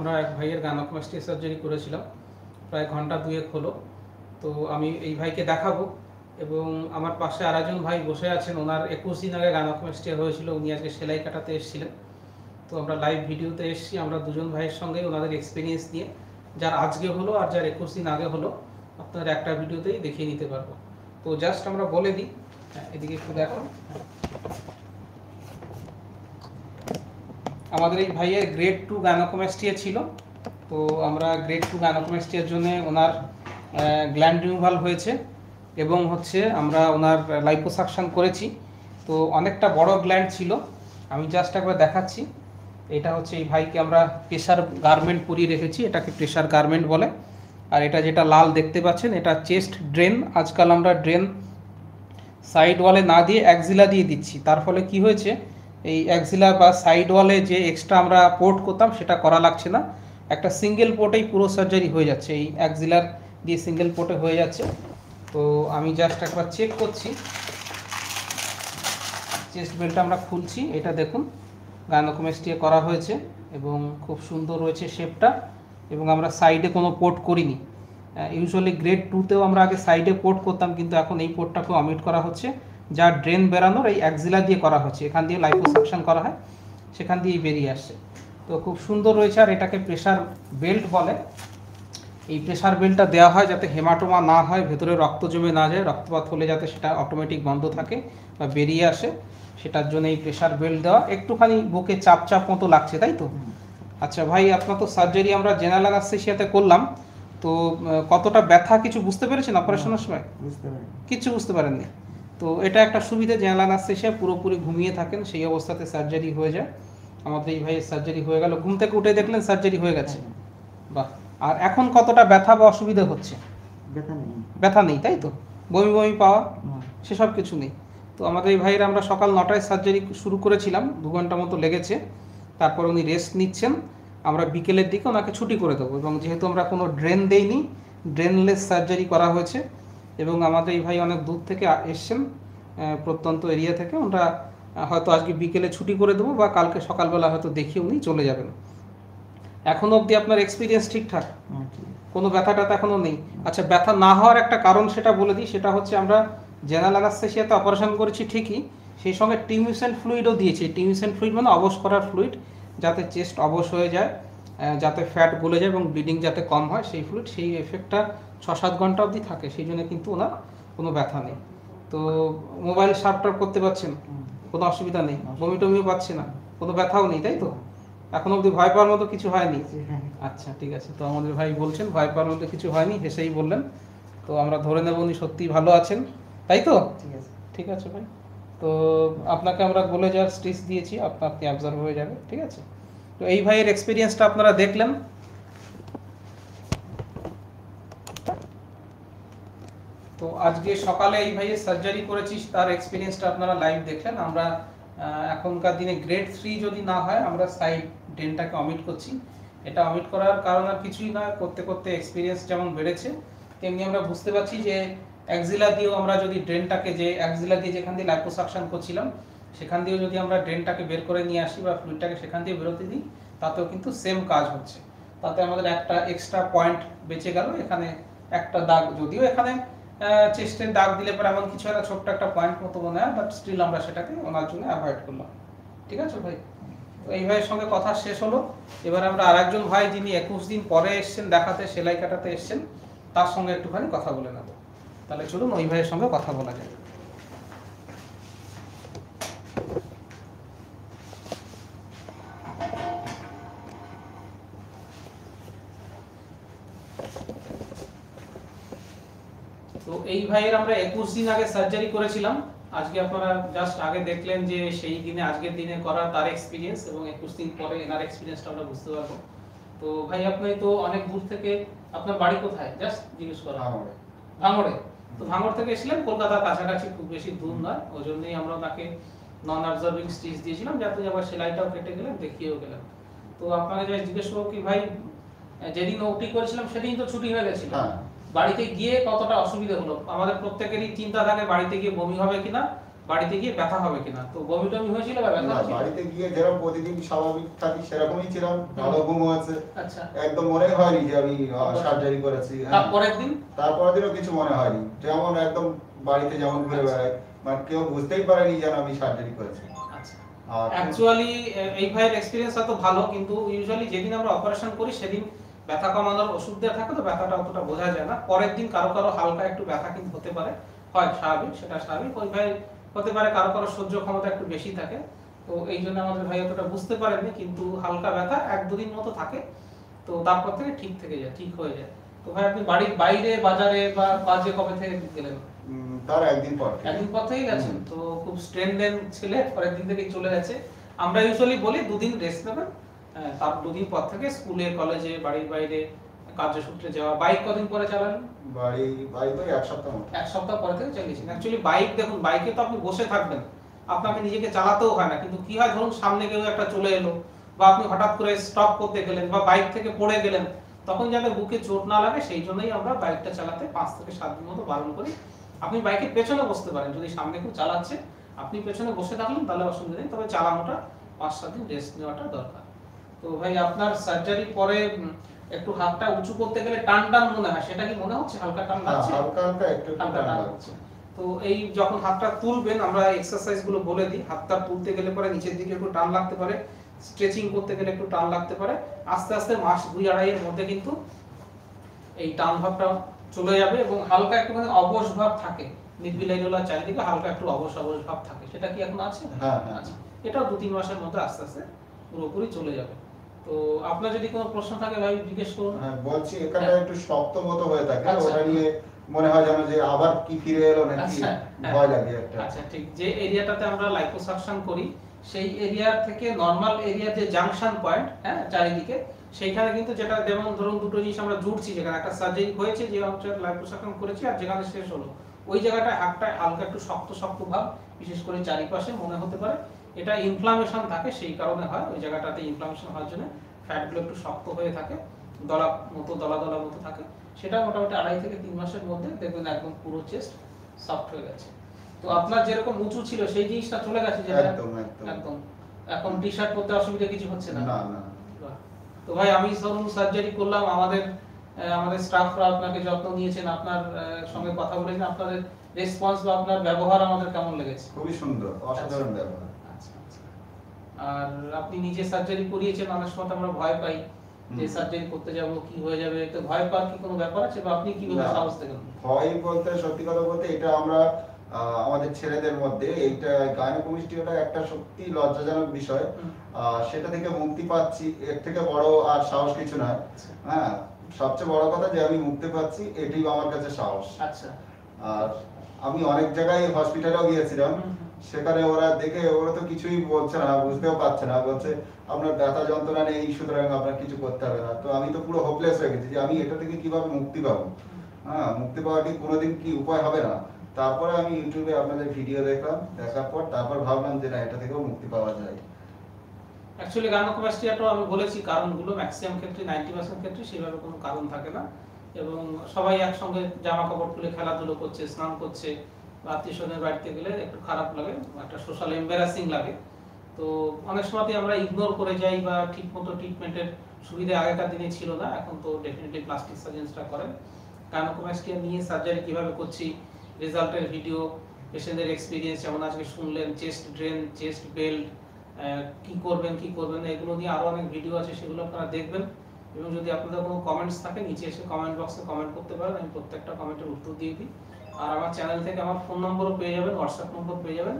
আমরা এক ভাইয়ের গাইনোকোমাস্টিয়া সার্জারি করেছিলাম, প্রায় ঘন্টা দুয়েক হলো। তো আমি এই ভাইকে দেখাবো এবং আমার পাশে আরেকজন ভাই বসে আছেন, ওনার 21 দিন আগে গাইনোকোমাস্টিয়া হয়েছিল, উনি আজকে সেলাই কাটাতে এসেছিলেন। তো আমরা লাইভ ভিডিওতে এসেছি, আমরা দুজন ভাইয়ের সঙ্গে ওনাদের এক্সপিরিয়েন্স নিয়ে, যার আজকে হলো আর যার 21 দিন আগে হলো, আপনার একটা ভিডিওতেই দেখিয়ে নিতে পারবো। তো জাস্ট আমরা বলে দিই, এদিকে একটু দেখো, আমাদের এই ভাইয়ের গ্রেড 2 গাইনোকোমাস্টিয়া ছিল। তো আমরা গ্রেড 2 গাইনোকোমাস্টিয়ার জন্য ওনার গ্ল্যান্ড রিমুভাল হয়েছে এবং হচ্ছে আমরা ওনার লাইপোসাকশন করেছি। তো অনেকটা বড় গ্ল্যান্ড ছিল, আমি জাস্ট একবার দেখাচ্ছি। এটা হচ্ছে এই ভাইকে আমরা প্রেশার গার্মেন্ট পরিয়ে রেখেছি, এটাকে প্রেশার গার্মেন্ট বলে। আর এটা যেটা লাল দেখতে পাচ্ছেন, এটা চেস্ট ড্রেন। আজকাল আমরা ড্রেন সাইড ওয়ালে না দিয়ে অ্যাক্সিলা দিয়ে দিচ্ছি, তার ফলে কি হয়েছে, এই অ্যাক্সিলা বা সাইড ওয়ালে যে এক্সট্রা আমরা পোর্ট করতাম সেটা করা লাগছে না, একটা সিঙ্গেল পোর্টেই পুরো সার্জারি হয়ে যাচ্ছে, এই অ্যাক্সিলার দিয়ে সিঙ্গেল পোর্টে হয়ে যাচ্ছে। তো আমি জাস্ট একবার চেক করছি, চেস্ট বেল্টটা আমরা খুলছি, এটা দেখুন গাইনোকোমাস্টিয়া করা হয়েছে এবং খুব সুন্দর রয়েছে শেপটা, এবং আমরা সাইডে কোনো পোর্ট করিনি। ইউজুয়ালি গ্রেড 2তেও আমরা আগে সাইডে পোর্ট করতাম, কিন্তু এখন এই পোর্টটাকে অমিট করা হচ্ছে, যা ড্রেন বেরানোর এই অ্যাক্সিলা দিয়ে করা হচ্ছে, এখান দিয়ে লাইপোসাকশন করা হয়, সেখান দিয়েই বেরিয়ে আসছে। তো খুব সুন্দর রয়েছে। আর এটাকে প্রেশার বেল্ট বলে। এই প্রেশার বেল্টটা দেওয়া হয় যাতে হেমাটোমা না হয়, ভেতরে রক্ত জমে না যায়, রক্তপাত হলে যাতে সেটা অটোমেটিক বন্ধ থাকে বা বেরিয়ে আসে, সেটার জন্য এই প্রেশার বেল্ট দেওয়া। একটুখানি বুকে চাপ চাপ মতো লাগছে, তাই তো? আচ্ছা ভাই, আপনার তো সার্জারি আমরা জেনারেল অ্যানেস্থেসিয়াতে করলাম, তো কতটা ব্যথা কিছু বুঝতে পেরেছেন অপারেশনের সময়? কিছু বুঝতে পারেননি? তো এটা একটা সুবিধা, জেনারেল অ্যানেস্থেসিয়া পুরোপুরি ঘুমিয়ে থাকেন, সেই অবস্থাতে সার্জারি হয়ে যায়। আমাদের এই ভাইয়ের সার্জারি হয়ে গেল, ঘুম থেকে উঠে দেখলেন সার্জারি হয়ে গেছে। বাহ। আর এখন কতটা ব্যথা বা অসুবিধা হচ্ছে? ব্যথা নেই, তাই তো? বমি বমি পাওয়া সেসব কিছু নেই। তো আমাদের এই ভাইয়ের আমরা সকাল 9টায় সার্জারি শুরু করেছিলাম, 2 ঘন্টা মতো লেগেছে, তারপর উনি রেস্ট নিচ্ছেন। আমরা বিকেলের দিকে ওনাকে ছুটি করে দেবো, এবং যেহেতু আমরা কোনো ড্রেন দেইনি, ড্রেনলেস সার্জারি করা হয়েছে। এবং আমাদের এই ভাই অনেক দূর থেকে এসছেন, প্রত্যন্ত এরিয়া থেকে, ওনারা হয়তো আজকে বিকেলে ছুটি করে দেবো বা কালকে সকালবেলা হয়তো দেখিয়ে উনি চলে যাবেন। এখনো অবধি আপনার এক্সপিরিয়েন্স ঠিকঠাক? কোনো ব্যথা ট্যাথা এখনো নেই? আচ্ছা, ব্যথা না হওয়ার একটা কারণ সেটা বলে দিই, সেটা হচ্ছে আমরা জেনারেল অ্যানেস্থেসিয়াতে অপারেশন করেছি ঠিকই, সেই সঙ্গে টিউমিসেন্ট ফ্লুইডও দিয়েছি। টিউমিসেন্ট ফ্লুইড মানে অবশ করার ফ্লুইড, যাতে চেস্ট অবশ হয়ে যায়, যাতে ফ্যাট গলে যায় এবং ব্লিডিং যাতে কম হয়, সেই ফ্লুইড, সেই এফেক্টটা 6-7 ঘন্টা অবধি থাকে, সেই জন্য কিন্তু ওনার কোনো ব্যথা নেই। তো মোবাইল সার্ভটার করতে পারছেন, কোনো অসুবিধা নেই, বমি টমিও পাচ্ছে না, কোনো ব্যথাও নেই, তাই তো? এখন অবধি ভয় পাওয়ার মতো কিছু হয়নি? আচ্ছা, ঠিক আছে। তো আমাদের ভাই বলছেন ভয় পাওয়ার মতো কিছু হয়নি, হেসেই বললেন। তো আমরা ধরে নেব উনি সত্যিই ভালো আছেন, তাই তো? ঠিক আছে ভাই। তো আপনাকে আমরা বলে যাওয়ার স্টিচ দিয়েছি, আপনি অবজার্ভ হয়ে যাবে, ঠিক আছে? তো এই ভাইয়ের এক্সপিরিয়েন্সটা আপনারা দেখলেন। তো আজকে সকালে এই ভাইয়ের সার্জারি করেছি, তার এক্সপিরিয়েন্সটা আপনারা লাইভ দেখলেন। আমরা এখনকার দিনে গ্রেড 3 যদি না হয়, আমরা সাইড ড্রেনটাকে অমিট করছি। এটা অমিট করার কারণ আর কিছুই নয়, করতে করতে এক্সপিরিয়েন্স যেমন বেড়েছে, তেমনি আমরা বুঝতে পারছি যে অ্যাক্সিলা দিয়েও আমরা যদি ড্রেনটাকে, যে অ্যাক্সিলা দিয়ে যেখান দিয়ে লাইপোসাকশন করছিলাম, সেখান দিয়েও যদি আমরা ড্রেনটাকে বের করে নিয়ে আসি বা ফ্লুইডটাকে সেখান দিয়ে বেরোতে দিই, তাতেও কিন্তু সেম কাজ হচ্ছে। তাতে আমাদের একটা এক্সট্রা পয়েন্ট বেঁচে গেল, এখানে একটা দাগ, যদিও এখানে চেস্টের দাগ দিলে পরে এমন কিছু একটা ছোট্ট একটা পয়েন্ট মতো মনে হয়, বাট স্টিল আমরা সেটাকে ওনার জন্য অ্যাভয়েড করলাম। ঠিক আছে ভাই? তো এই ভাইয়ের সঙ্গে কথা শেষ হলো। এবার আমরা আরেকজন ভাই, যিনি 21 দিন পরে এসছেন দেখাতে, সেলাই কাটাতে এসছেন, তার সঙ্গে একটুখানি কথা বলে নেব। তাহলে চলুন ওই ভাইয়ের সঙ্গে কথা বলা যায়। তো এই ভাইয়ের আমরা 21 দিন আগে সার্জারি করেছিলাম। আজকে আপনারা জাস্ট আগে দেখলেন যে সেই দিনে, আজকের দিনে করা তার এক্সপিরিয়েন্স, এবং 21 দিন পরে এনার এক্সপিরিয়েন্সটা আমরা বুঝতে পারবো। তো ভাই, আপনি তো অনেক দূর থেকে, আপনার বাড়ি কোথায় জাস্ট জিজ্ঞেস করা? ভাঙড়ে। তো ভাঙড় থেকে এসেছিলেন, কলকাতার কাছাকাছি, খুব বেশি দূর নয়, ওই জন্যই আমরা তাকে নন অবজার্ভিং স্টিচ দিয়েছিলাম, যাতে আবার সেলাইটাও কেটে গেলেন, দেখিয়েও গেলেন। তো আপনাকে যে জিজ্ঞেস করবো কি ভাই, যেদিন ওটি করেছিলাম সেদিন তো ছুটি হয়ে গেছিল, বাড়িতে গিয়ে কতটা অসুবিধা হলো? আমাদের প্রত্যেকেরই চিন্তা থাকে বাড়িতে গিয়ে বমি হবে কিনা, বাড়িতে গিয়ে ব্যথা হবে কিনা। তো বমি টমি হয়েছিল বা ব্যথা না, হয়েছিল? বাড়িতে গিয়ে যেরকম প্রতিদিন স্বাভাবিক থাকি সেরকমই ছিলাম, ভালো ঘুমও আছে। আচ্ছা, একদম মনে হয়নি যে আমি সার্জারি করেছি। তারপরের দিন? তারপরের দিনও কিছু মনে হয়নি, যেমন একদম বাড়িতে যেমন ঘুরে বেড়াই, মানে কেউ বুঝতেই পারেনি যেন আমি সার্জারি করেছি। আচ্ছা, আর অ্যাকচুয়ালি এই ভাইয়ের এক্সপেরিয়েন্স হয়তো ভালো, কিন্তু ইউজুয়ালি যেদিন আমরা অপারেশন করি সেদিন ব্যথা কমানোর ওষুধ দেওয়া থাকে, তো ব্যথাটা অতটা বোঝা যায় না। পরের দিন কারো কারো হালকা একটু ব্যথা কিন্তু হতে পারে, হয় স্বাভাবিক, সেটা স্বাভাবিক। ওই ভাই হতে পারে কারো কারো সহ্য ক্ষমতা একটু বেশি থাকে, তো এই জন্য আমাদের ভাই অতটা বুঝতে পারেননি, কিন্তু হালকা ব্যথা 1-2 দিন মতো থাকে, তো তারপর থেকে ঠিক থেকে যায়, ঠিক হয়ে যায়। তো ভাই আপনি বাড়ির বাইরে বাজারে বা কাজে কবে থেকে গেলেন? তার একদিন পর একদিন পর থেকে গেছেন, তো খুব স্ট্রেনদেন ছেলে, পরের দিন থেকে চলে গেছে। আমরা ইউজুয়ালি বলি 2 দিন রেস্ট নেবেন, তার 2 দিন পর থেকে স্কুলে কলেজে বাড়ির বাইরে কার্যসূত্রে যাওয়া। বাইক কদিন পরে চালালেন? বাইক ওই 1 সপ্তাহ মতো। 1 সপ্তাহ পরে থেকে চালিয়েছেন। অ্যাকচুয়ালি বাইক দেখুন, বাইকে তো আপনি বসে থাকবেন, আপনাকে নিজেকে চালাতেও হয় না, কিন্তু কি হয় ধরুন সামনে কেউ একটা চলে এলো, বা আপনি হঠাৎ করে স্টপ করতে গেলেন বা বাইক থেকে পড়ে গেলেন, তখন যাতে বুকে চোট না লাগে সেই জন্যই আমরা বাইকটা চালাতে 5 থেকে 7 দিন মতো বারণ করি। আপনি বাইকের পেছনে বসতে পারেন, যদি সামনে কেউ চালাচ্ছে আপনি পেছনে বসে থাকলেন তাহলে অসুবিধা নেই, তবে চালানোটা 5-7 দিন রেস্ট নেওয়াটা দরকার। তো ভাই আপনার সার্জারি পরে একটু হাতটা উঁচু করতে গেলে টান টান মনে হয়, সেটা কি মনে হচ্ছে? হালকা টান লাগছে? হালকা হালকা একটু হালকা টান লাগছে। তো এই যখন হাতটা তুলবেন আমরা এক্সারসাইজ গুলো বলে দিই। হাতটা তুলতে গেলে পরে নিচের দিকে একটু টান লাগতে পারে, স্ট্রেচিং করতে গেলে একটু টান লাগতে পারে। আস্তে আস্তে মাস 2-2.5 এর মধ্যে কিন্তু এই টান ভাবটা চলে যাবে, এবং হালকা একটুখানি অবশ ভাব থাকে, মিডবিলাইনুলার চারিদিকে হালকা একটু অবশ অবশ ভাব থাকে। সেটা কি এখন আছে? হ্যাঁ হ্যাঁ। আচ্ছা, এটাও 2-3 মাসের মধ্যে আস্তে আস্তে পুরোপুরি চলে যাবে। তো আপনার যদি কোনো প্রশ্ন থাকে ভাই জিজ্ঞেস করুন। হ্যাঁ, বলছি এখানটা একটু শক্ত মতো হয়ে থাকে, আচ্ছা। ওটা নিয়ে মনে হয় যেন যে আবার কি ফিরে এলো নাকি, আচ্ছা, ভয় লাগে একটা। আচ্ছা ঠিক, যে এরিয়াটাতে আমরা লাইপোসাকশন করি সেই এরিয়া থেকে নরমাল এরিয়ার যে জাংশন পয়েন্ট, হ্যাঁ চারিদিকে, সেইখানে কিন্তু যেটা যেমন ধরুন দুটো জিনিস আমরা জুড়ছি, যেখানে একটা সার্জারি হয়েছে, যে অংশে লাইপোসাকশন করেছি আর যেখানে শেষ হলো, ওই জায়গাটা হাতটা হালকা একটু শক্ত শক্ত ভাব, বিশেষ করে চারিপাশে মনে হতে পারে। এটা ইনফ্লামেশন থাকে, সেই কারণে হয়। ওই জায়গাটাতে ইনফ্লামেশন হওয়ার জন্য ফ্যাটগুলো একটু শক্ত হয়ে থাকে, দলা মতো দলা দলা মতো থাকে। সেটা মোটামুটি 2.5 থেকে 3 মাসের মধ্যে দেখবেন একদম পুরো চেস্ট সফট হয়ে গেছে। তো আপনার যেরকম উঁচু ছিল সেই জিনিসটা চলে গেছে, যেটা একদম একদম একদম এখন টি-শার্ট পরতে অসুবিধা কিছু হচ্ছে না? না না। বাহ। তো ভাই আমি ধরুন সার্জারি করলাম, আমাদের স্টাফরা আপনাকে যত্ন নিয়েছেন, আপনার সঙ্গে কথা বলেছেন, আপনাদের রেসপন্স বা আপনার ব্যবহার আমাদের কেমন লেগেছে? খুবই সুন্দর, অসাধারণ ব্যবহার। আচ্ছা আচ্ছা। আর আপনি নিজে সার্জারি করিয়েছেন, অনেক সময় তো আমরা ভয় পাই যে সার্জারি করতে যাব কি হয়ে যাবে, তো ভয় পাওয়ার কি কোনো ব্যাপার আছে, বা আপনি কিভাবে সাহস দেন? ভয় বলতে সত্যি কথা বলতে এটা আমরা আমাদের ছেলেদের মধ্যে এইটা গাইনোকোমাস্টিয়াটা একটা সত্যি লজ্জাজনক বিষয়, সেটা থেকে মুক্তি পাচ্ছি, এর থেকে বড় আর সাহস কিছু নয়। হ্যাঁ, সবচেয়ে বড় কথা যে আমি মুক্তি পাচ্ছি, এটাই আমার কাছে সাহস। আচ্ছা। আর আমি অনেক জায়গায় হসপিটালেও গিয়েছিলাম, সেখানে ওরা দেখে ওরা তো কিছুই বলছে না, বুঝতেও পারছে না, বলছে আপনার ব্যথা যন্ত্রণা নেই সুতরাং আপনার কিছু করতে হবে না। তো আমি তো পুরো হোপলেস হয়ে গেছি যে আমি এটা থেকে কিভাবে মুক্তি পাবো। হ্যাঁ, মুক্তি পাওয়ার কি কোনোদিন কি উপায় হবে না? তারপরে আমি ইউটিউবে আপনাদের ভিডিও দেখলাম, দেখার পর তারপর ভাবলাম যে না, এটা থেকেও মুক্তি পাওয়া যায়। অ্যাকচুয়ালি গাইনোকোমাস্টিয়াটাও আমি বলেছি কারণগুলো, ম্যাক্সিমাম ক্ষেত্রে 90% ক্ষেত্রে সেভাবে কোনো কারণ থাকে না, এবং সবাই একসঙ্গে জামা কাপড় খুলে খেলাধুলো করছে, স্নান করছে, আত্মীয়স্বজনের বাড়িতে গেলে একটু খারাপ লাগে, একটা সোশ্যাল এম্বারাসিং লাগে। তো অনেক সময়তে আমরা ইগনোর করে যাই, বা ঠিকমতো ট্রিটমেন্টের সুবিধা আগেকার দিনে ছিল না, এখন তো ডেফিনেটলি প্লাস্টিক সার্জনসরা করেন। গাইনোকোমাস্টিয়া নিয়ে সার্জারি কিভাবে করছি, রেজাল্টের ভিডিও, পেশেন্টের এক্সপিরিয়েন্স যেমন আজকে শুনলেন, চেস্ট ড্রেন, চেস্ট বেল্ট, কি করবেন কি করবেন না, এগুলো নিয়ে আরো অনেক ভিডিও আছে, সেগুলো আপনারা দেখবেন। এবং যদি আপনাদের কোনো কমেন্টস থাকে নিচে এসে কমেন্ট বক্সে কমেন্ট করতে পারেন, আমি প্রত্যেকটা কমেন্টের উত্তর দিয়ে দিই। আর আমার চ্যানেল থেকে আমার ফোন নম্বরও পেয়ে যাবেন, হোয়াটসঅ্যাপ নম্বর পেয়ে যাবেন,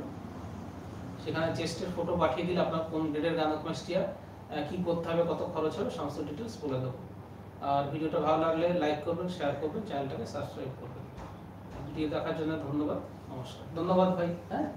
সেখানে চেস্টের ফটো পাঠিয়ে দিলে আপনার কোন গ্রেডের গাইনোকোমাস্টিয়া, কি করতে হবে, কত খরচ হবে, সমস্ত ডিটেলস বলে দেবো। আর ভিডিওটা ভালো লাগলে লাইক করবেন, শেয়ার করবেন, চ্যানেলটাকে সাবস্ক্রাইব করবেন। ভিডিও দেখার জন্য ধন্যবাদ, নমস্কার। ধন্যবাদ ভাই। হ্যাঁ।